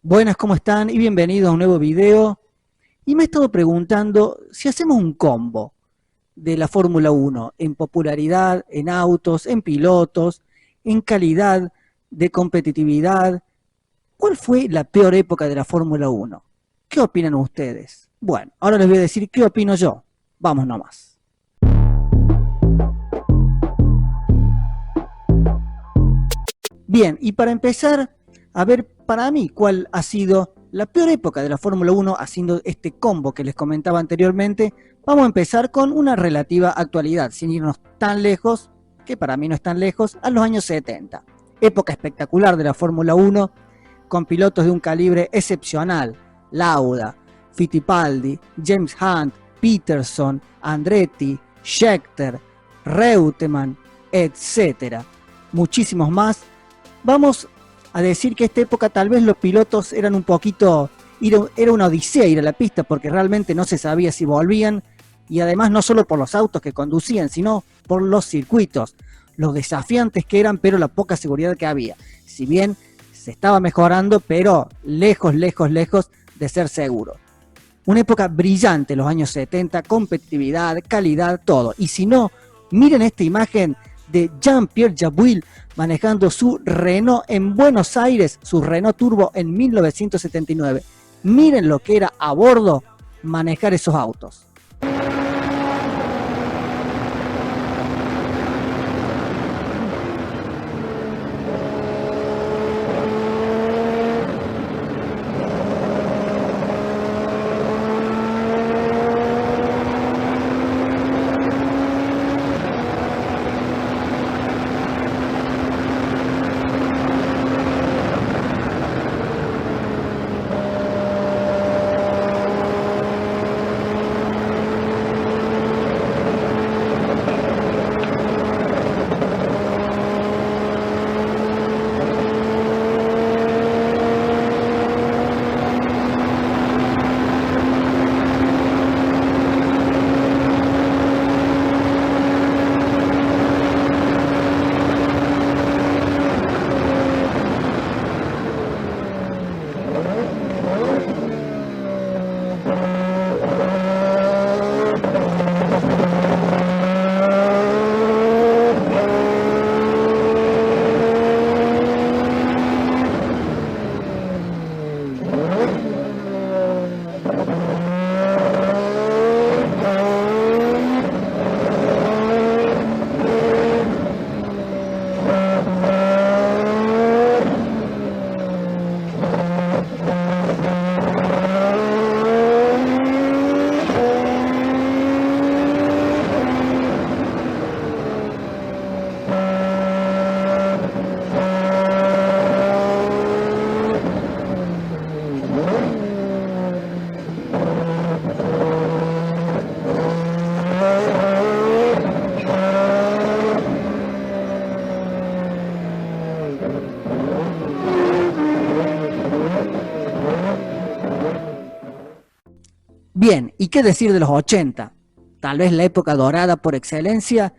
Buenas, ¿cómo están? Y bienvenidos a un nuevo video. Y me he estado preguntando si hacemos un combo de la Fórmula 1 en popularidad, en autos, en pilotos, en calidad de competitividad. ¿Cuál fue la peor época de la Fórmula 1? ¿Qué opinan ustedes? Bueno, ahora les voy a decir qué opino yo. Vamos nomás. Bien, y para empezar, a ver para mí cuál ha sido la peor época de la Fórmula 1, haciendo este combo que les comentaba anteriormente. Vamos a empezar con una relativa actualidad, sin irnos tan lejos, que para mí no es tan lejos, a los años 70. Época espectacular de la Fórmula 1, con pilotos de un calibre excepcional: Lauda, Fittipaldi, James Hunt, Peterson, Andretti, Scheckter, Reutemann, etcétera. Muchísimos más. Vamos a decir que esta época tal vez los pilotos eran un poquito, era una odisea ir a la pista porque realmente no se sabía si volvían, y además no solo por los autos que conducían, sino por los circuitos, los desafiantes que eran, pero la poca seguridad que había. Si bien se estaba mejorando, pero lejos, lejos, lejos de ser seguro. Una época brillante, los años 70, competitividad, calidad, todo. Y si no, miren esta imagen de Jean-Pierre Jabouille manejando su Renault en Buenos Aires, su Renault Turbo en 1979. Miren lo que era a bordo manejar esos autos. Bien, ¿y qué decir de los 80? Tal vez la época dorada por excelencia,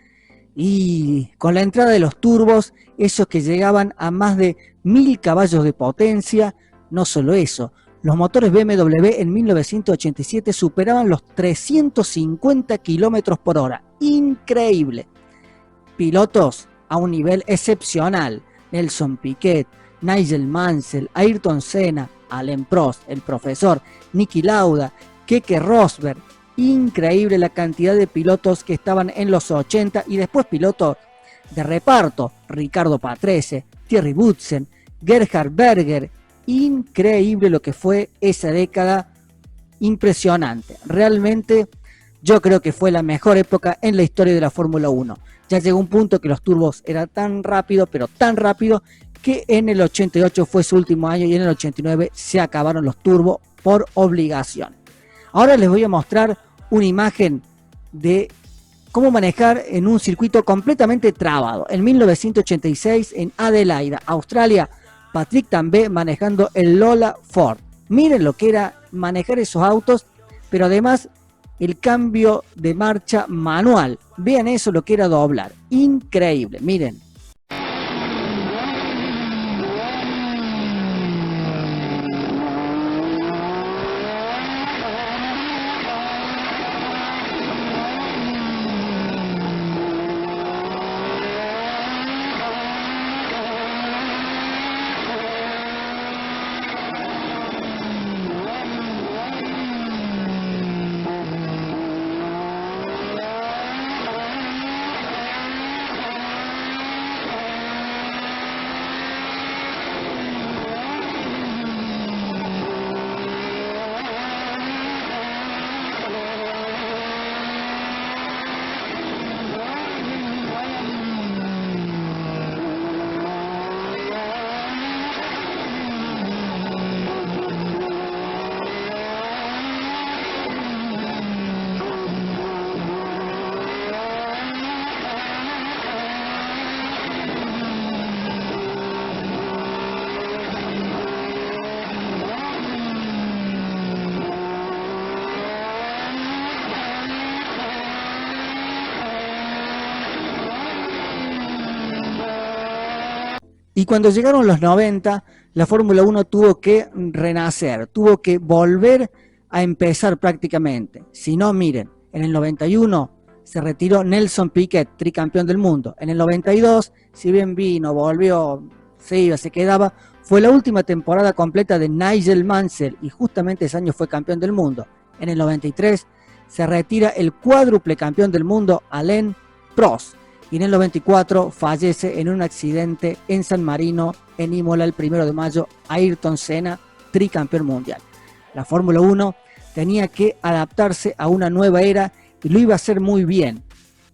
y con la entrada de los turbos, esos que llegaban a más de 1000 caballos de potencia. No solo eso, los motores BMW en 1987 superaban los 350 kilómetros por hora. Increíble. Pilotos a un nivel excepcional: Nelson Piquet, Nigel Mansell, Ayrton Senna, Alain Prost, el profesor, Niki Lauda, Keke Rosberg. Increíble la cantidad de pilotos que estaban en los 80, y después pilotos de reparto: Ricardo Patrese, Thierry Boutsen, Gerhard Berger. Increíble lo que fue esa década, impresionante. Realmente yo creo que fue la mejor época en la historia de la Fórmula 1. Ya llegó un punto que los turbos eran tan rápido, pero tan rápido, que en el 88 fue su último año y en el 89 se acabaron los turbos por obligación. Ahora les voy a mostrar una imagen de cómo manejar en un circuito completamente trabado. En 1986, en Adelaida, Australia, Patrick Tambay manejando el Lola Ford. Miren lo que era manejar esos autos, pero además el cambio de marcha manual. Vean eso, lo que era doblar. Increíble, miren. Y cuando llegaron los 90, la Fórmula 1 tuvo que renacer, tuvo que volver a empezar prácticamente. Si no, miren, en el 91 se retiró Nelson Piquet, tricampeón del mundo. En el 92, si bien vino, volvió, se iba, se quedaba, fue la última temporada completa de Nigel Mansell y justamente ese año fue campeón del mundo. En el 93 se retira el cuádruple campeón del mundo Alain Prost. Y en el 94 fallece en un accidente en San Marino, en Imola, el 1 de mayo, Ayrton Senna, tricampeón mundial. La Fórmula 1 tenía que adaptarse a una nueva era y lo iba a hacer muy bien.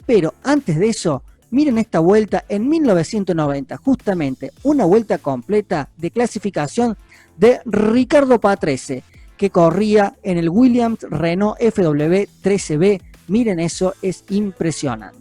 Pero antes de eso, miren esta vuelta en 1990, justamente una vuelta completa de clasificación de Riccardo Patrese, que corría en el Williams Renault FW13B. Miren eso, es impresionante.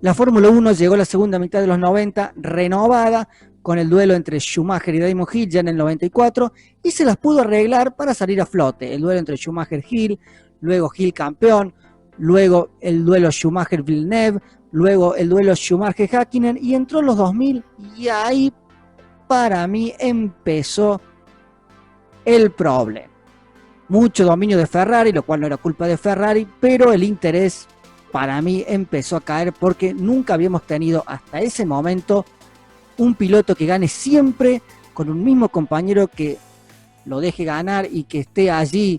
La Fórmula 1 llegó a la segunda mitad de los 90 renovada con el duelo entre Schumacher y Damon Hill ya en el 94 y se las pudo arreglar para salir a flote. El duelo entre Schumacher-Hill, luego Hill campeón, luego el duelo Schumacher-Villeneuve, luego el duelo Schumacher-Häkkinen y entró en los 2000 y ahí para mí empezó el problema. Mucho dominio de Ferrari, lo cual no era culpa de Ferrari, pero el interés para mí empezó a caer porque nunca habíamos tenido hasta ese momento un piloto que gane siempre con un mismo compañero que lo deje ganar y que esté allí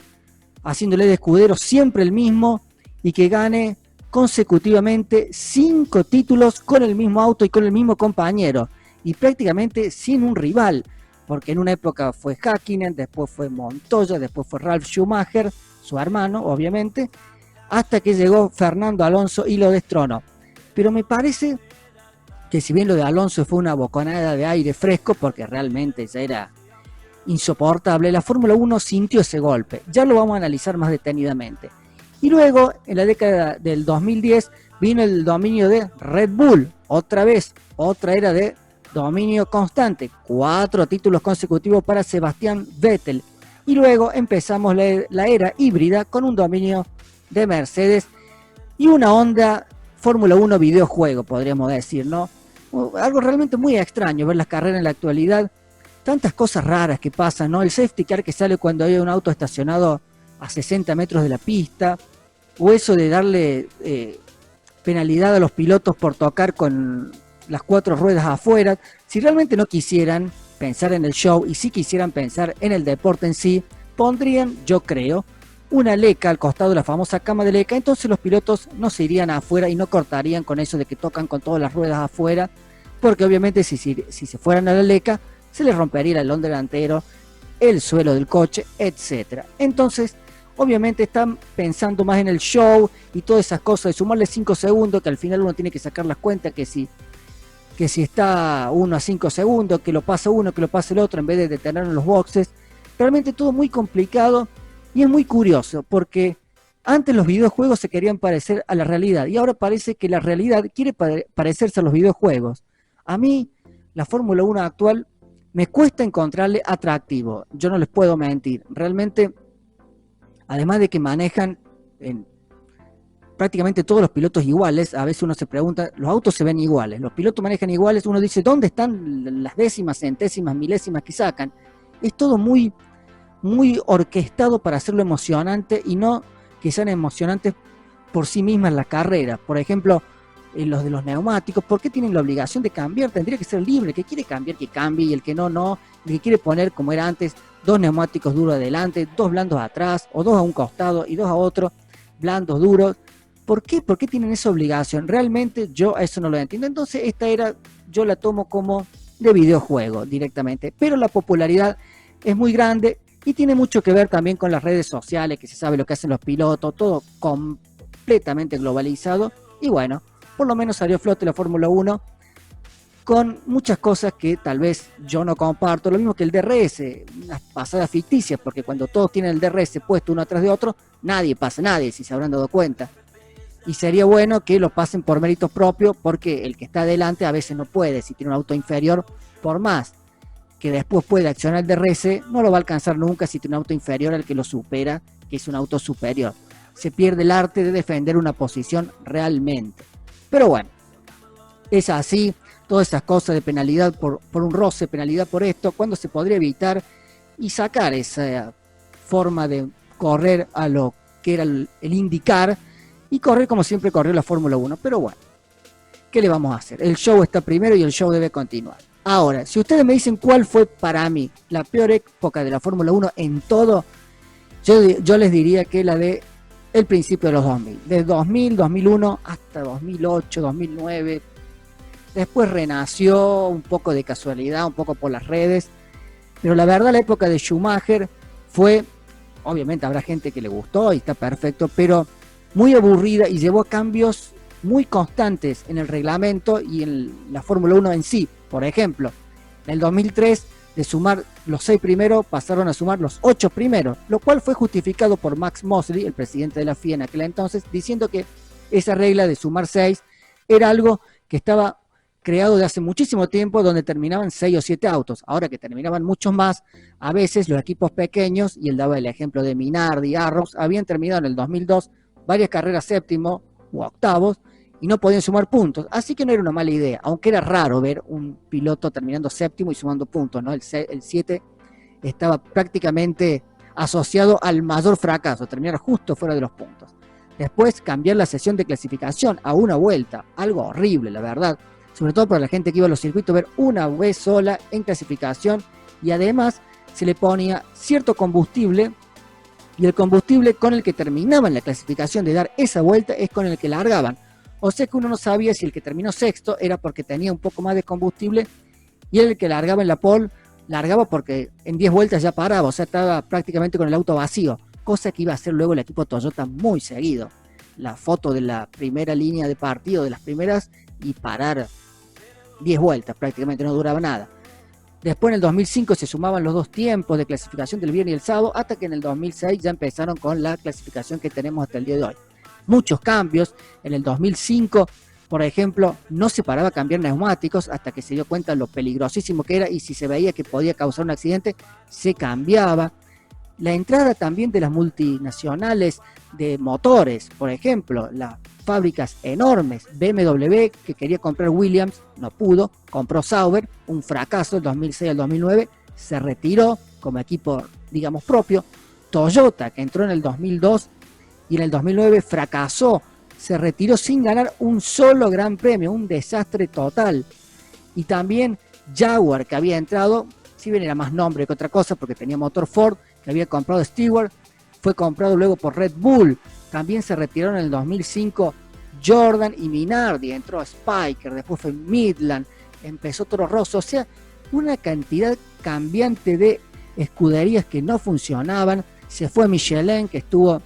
haciéndole de escudero siempre el mismo y que gane consecutivamente 5 títulos con el mismo auto y con el mismo compañero y prácticamente sin un rival, porque en una época fue Häkkinen, después fue Montoya, después fue Ralf Schumacher, su hermano obviamente, hasta que llegó Fernando Alonso y lo destronó. Pero me parece que si bien lo de Alonso fue una bocanada de aire fresco, porque realmente ya era insoportable, la Fórmula 1 sintió ese golpe. Ya lo vamos a analizar más detenidamente. Y luego, en la década del 2010, vino el dominio de Red Bull. Otra vez, otra era de dominio constante. 4 títulos consecutivos para Sebastián Vettel. Y luego empezamos la era híbrida con un dominio de Mercedes y una onda Fórmula 1 videojuego, podríamos decir, ¿no? Algo realmente muy extraño ver las carreras en la actualidad, tantas cosas raras que pasan, ¿no? El safety car que sale cuando hay un auto estacionado a 60 metros de la pista, o eso de darle penalidad a los pilotos por tocar con las 4 ruedas afuera. Si realmente no quisieran pensar en el show y si quisieran pensar en el deporte en sí, pondrían, yo creo, una leca al costado de la famosa cama de leca, entonces los pilotos no se irían afuera y no cortarían con eso de que tocan con todas las ruedas afuera, porque obviamente si se fueran a la leca, se les rompería el alerón delantero, el suelo del coche, etc. Entonces, obviamente están pensando más en el show y todas esas cosas, de sumarle 5 segundos, que al final uno tiene que sacar las cuentas, que si está uno a 5 segundos, que lo pasa uno, que lo pasa el otro, en vez de detenerlo en los boxes. Realmente todo muy complicado. Y es muy curioso porque Antes los videojuegos se querían parecer a la realidad y ahora parece que la realidad quiere parecerse a los videojuegos. A mí, la Fórmula 1 actual me cuesta encontrarle atractivo, yo no les puedo mentir. Realmente, además de que manejan en prácticamente todos los pilotos iguales, a veces uno se pregunta, los autos se ven iguales, los pilotos manejan iguales, uno dice, ¿dónde están las décimas, centésimas, milésimas que sacan? Es todo muy, muy orquestado para hacerlo emocionante y no que sean emocionantes por sí mismas las carreras. Por ejemplo, los de los neumáticos, ¿por qué tienen la obligación de cambiar? Tendría que ser libre, el que quiere cambiar, que cambie, y el que no, no. El que quiere poner, como era antes, 2 neumáticos duros adelante, 2 blandos atrás, o 2 a un costado y 2 a otro, blandos, duros. ¿Por qué? ¿Por qué tienen esa obligación? Realmente yo a eso no lo entiendo. Entonces esta era, yo la tomo como de videojuego directamente, pero la popularidad es muy grande y tiene mucho que ver también con las redes sociales, que se sabe lo que hacen los pilotos, todo completamente globalizado. Y bueno, por lo menos salió a flote la Fórmula 1 con muchas cosas que tal vez yo no comparto, lo mismo que el DRS, unas pasadas ficticias, porque cuando todos tienen el DRS puesto uno atrás de otro, nadie pasa, nadie, si se habrán dado cuenta. Y sería bueno que lo pasen por méritos propios, porque el que está adelante a veces no puede, si tiene un auto inferior, por más que después puede accionar el DRS, no lo va a alcanzar nunca si tiene un auto inferior al que lo supera, que es un auto superior. Se pierde el arte de defender una posición realmente. Pero bueno, es así, todas esas cosas de penalidad por un roce, penalidad por esto, cuando se podría evitar y sacar esa forma de correr a lo que era el IndyCar y correr como siempre corrió la Fórmula 1. Pero bueno, ¿qué le vamos a hacer? El show está primero y el show debe continuar. Ahora, si ustedes me dicen cuál fue para mí la peor época de la Fórmula 1 en todo, yo les diría que la de el principio de los 2000, de 2000, 2001 hasta 2008, 2009. Después renació un poco de casualidad, un poco por las redes, pero la verdad la época de Schumacher fue, obviamente habrá gente que le gustó y está perfecto, pero muy aburrida y llevó a cambios muy constantes en el reglamento y en la Fórmula 1 en sí. Por ejemplo, en el 2003, de sumar los 6 primeros, pasaron a sumar los 8 primeros, lo cual fue justificado por Max Mosley, el presidente de la FIA en aquel entonces, diciendo que esa regla de sumar 6 era algo que estaba creado de hace muchísimo tiempo, donde terminaban 6 o 7 autos. Ahora que terminaban muchos más, a veces los equipos pequeños, y él daba el ejemplo de Minardi, Arrows, habían terminado en el 2002 varias carreras séptimo u octavos, y no podían sumar puntos, así que no era una mala idea, aunque era raro ver un piloto terminando séptimo y sumando puntos, ¿no? El 7 estaba prácticamente asociado al mayor fracaso, terminar justo fuera de los puntos. Después cambiar la sesión de clasificación a una vuelta, algo horrible, la verdad, sobre todo para la gente que iba a los circuitos, ver una vez sola en clasificación, y además se le ponía cierto combustible, y el combustible con el que terminaban la clasificación de dar esa vuelta es con el que largaban. O sea que uno no sabía si el que terminó sexto era porque tenía un poco más de combustible y el que largaba en la pole, largaba porque en 10 vueltas ya paraba, o sea, estaba prácticamente con el auto vacío, cosa que iba a hacer luego el equipo Toyota muy seguido. La foto de la primera línea de partido, de las primeras, y parar 10 vueltas, prácticamente no duraba nada. Después en el 2005 se sumaban los 2 tiempos de clasificación del viernes y el sábado, hasta que en el 2006 ya empezaron con la clasificación que tenemos hasta el día de hoy. Muchos cambios. En el 2005, por ejemplo, no se paraba a cambiar neumáticos hasta que se dio cuenta lo peligrosísimo que era, y si se veía que podía causar un accidente, se cambiaba. La entrada también de las multinacionales de motores, por ejemplo, las fábricas enormes, BMW, que quería comprar Williams, no pudo, compró Sauber, un fracaso del 2006 al 2009, se retiró como equipo, digamos, propio. Toyota, que entró en el 2002, y en el 2009 fracasó, se retiró sin ganar un solo gran premio, un desastre total. Y también Jaguar, que había entrado, si bien era más nombre que otra cosa porque tenía motor Ford, que había comprado Stewart, fue comprado luego por Red Bull. También se retiraron en el 2005 Jordan y Minardi, entró Spiker, después fue Midland, empezó Toro Rosso, o sea, una cantidad cambiante de escuderías que no funcionaban. Se fue Michelin, que estuvo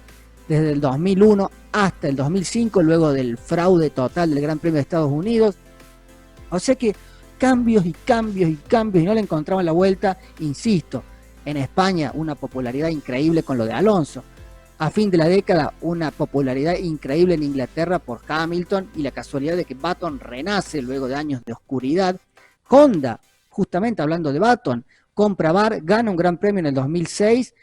desde el 2001 hasta el 2005, luego del fraude total del Gran Premio de Estados Unidos. O sea que cambios y cambios y cambios, y no le encontraban la vuelta. Insisto, en España una popularidad increíble con lo de Alonso. a fin de la década una popularidad increíble en Inglaterra por Hamilton y la casualidad de que Button renace luego de años de oscuridad. Honda, justamente hablando de Button, compra Bar, gana un gran premio en el 2006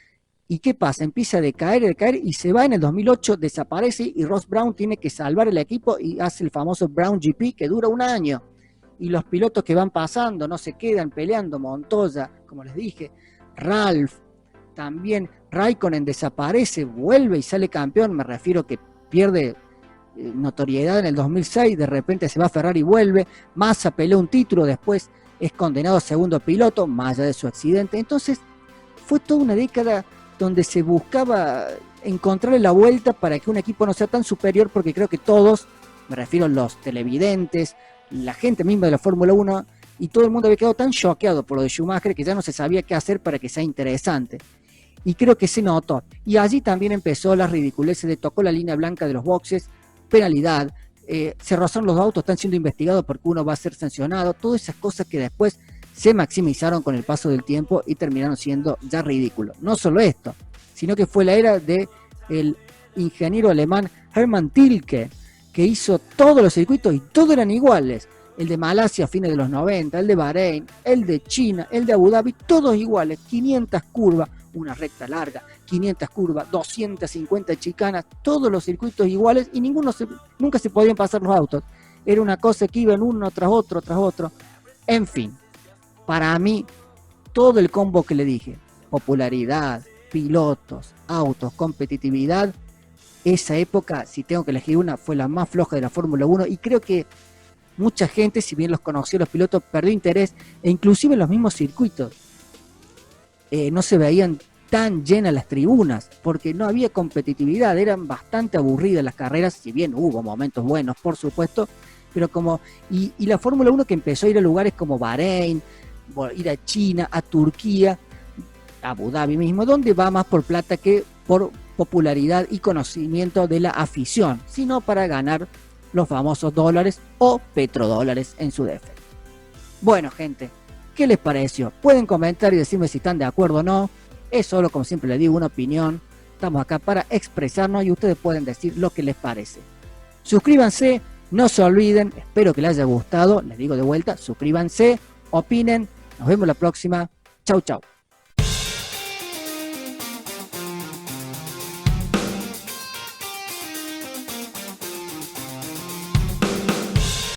y ¿qué pasa? Empieza a decaer y se va en el 2008, desaparece y Ross Brown tiene que salvar el equipo y hace el famoso Brown GP que dura un año. Y los pilotos que van pasando no se quedan peleando, Montoya, como les dije, Ralph, también Raikkonen desaparece, vuelve y sale campeón, me refiero que pierde notoriedad en el 2006, de repente se va a Ferrari y vuelve, Massa pelea un título, después es condenado a segundo piloto, más allá de su accidente. Entonces fue toda una década donde se buscaba encontrarle la vuelta para que un equipo no sea tan superior, porque creo que todos, me refiero a los televidentes, la gente misma de la Fórmula 1, y todo el mundo había quedado tan choqueado por lo de Schumacher que ya no se sabía qué hacer para que sea interesante. Y creo que se notó. Y allí también empezó las ridiculeces de tocó la línea blanca de los boxes, penalidad, se rozaron los autos, están siendo investigados porque uno va a ser sancionado, todas esas cosas que después se maximizaron con el paso del tiempo y terminaron siendo ya ridículos. No solo esto, sino que fue la era del ingeniero alemán Hermann Tilke, que hizo todos los circuitos y todos eran iguales. El de Malasia a fines de los 90, el de Bahrein, el de China, el de Abu Dhabi, todos iguales, 500 curvas, una recta larga, 500 curvas, 250 chicanas, todos los circuitos iguales y nunca se podían pasar los autos. Era una cosa que iban uno tras otro, tras otro. En fin, para mí, todo el combo que le dije, popularidad, pilotos, autos, competitividad, esa época, si tengo que elegir una, fue la más floja de la Fórmula 1 y creo que mucha gente, si bien los conoció los pilotos, perdió interés e inclusive en los mismos circuitos no se veían tan llenas las tribunas porque no había competitividad, eran bastante aburridas las carreras, si bien hubo momentos buenos, por supuesto, pero y la Fórmula 1 que empezó a ir a lugares como Bahrein, ir a China, a Turquía, a Abu Dhabi mismo, donde va más por plata que por popularidad y conocimiento de la afición, sino para ganar los famosos dólares o petrodólares en su defecto. Bueno, gente, ¿qué les pareció? Pueden comentar y decirme si están de acuerdo o no. Es solo, como siempre les digo, una opinión. Estamos acá para expresarnos y ustedes pueden decir lo que les parece. Suscríbanse, no se olviden, espero que les haya gustado. Les digo de vuelta, suscríbanse, opinen. Nos vemos la próxima. Chau, chau.